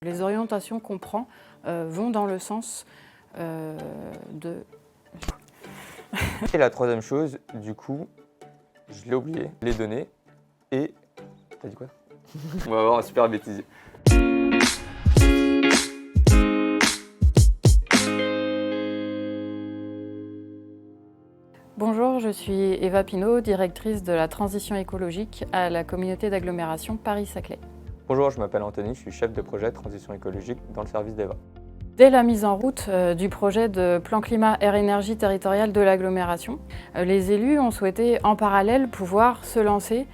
Les orientations qu'on prend vont dans le sens de... Et la troisième chose, du coup, je l'ai oublié, les données et... T'as dit quoi? On va avoir un super bêtisier. Bonjour, je suis Eva Pinault, directrice de la transition écologique à la communauté d'agglomération Paris-Saclay. Bonjour, je m'appelle Anthony, je suis chef de projet transition écologique dans le service d'Eva. Dès la mise en route du projet de plan climat air-énergie territorial de l'agglomération, les élus ont souhaité en parallèle pouvoir se lancer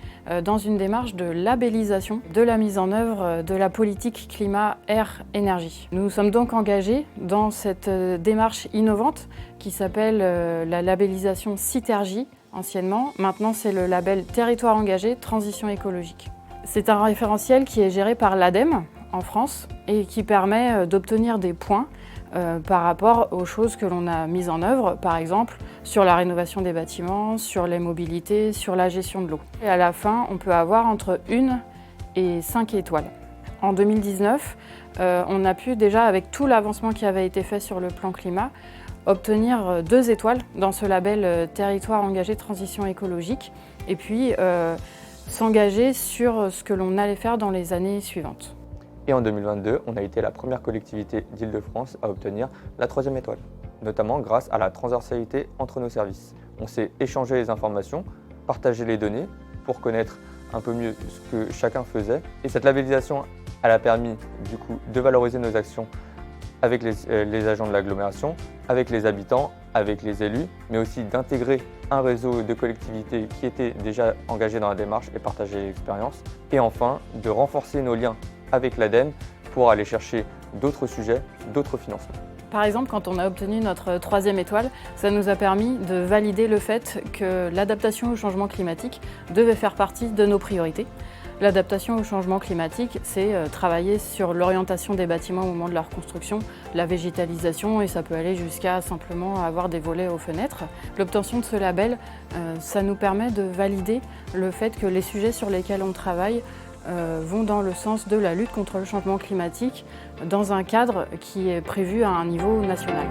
dans une démarche de labellisation de la mise en œuvre de la politique climat air-énergie. Nous nous sommes donc engagés dans cette démarche innovante qui s'appelle la labellisation Citergie anciennement. Maintenant, c'est le label Territoire engagé transition écologique. C'est un référentiel qui est géré par l'ADEME en France et qui permet d'obtenir des points par rapport aux choses que l'on a mises en œuvre, par exemple sur la rénovation des bâtiments, sur les mobilités, sur la gestion de l'eau. Et à la fin, on peut avoir entre 1 et 5 étoiles. En 2019, on a pu déjà, avec tout l'avancement qui avait été fait sur le plan climat, obtenir 2 étoiles dans ce label Territoire engagé transition écologique et puis s'engager sur ce que l'on allait faire dans les années suivantes. Et en 2022, on a été la première collectivité d'Île-de-France à obtenir la 3e étoile, notamment grâce à la transversalité entre nos services. On s'est échangé les informations, partagé les données pour connaître un peu mieux ce que chacun faisait. Et cette labellisation, elle a permis du coup de valoriser nos actions avec les agents de l'agglomération, avec les habitants, avec les élus, mais aussi d'intégrer un réseau de collectivités qui étaient déjà engagées dans la démarche et partager l'expérience. Et enfin, de renforcer nos liens avec l'ADEME pour aller chercher d'autres sujets, d'autres financements. Par exemple, quand on a obtenu notre 3e étoile, ça nous a permis de valider le fait que l'adaptation au changement climatique devait faire partie de nos priorités. L'adaptation au changement climatique, c'est travailler sur l'orientation des bâtiments au moment de leur construction, la végétalisation, et ça peut aller jusqu'à simplement avoir des volets aux fenêtres. L'obtention de ce label, ça nous permet de valider le fait que les sujets sur lesquels on travaille vont dans le sens de la lutte contre le changement climatique dans un cadre qui est prévu à un niveau national.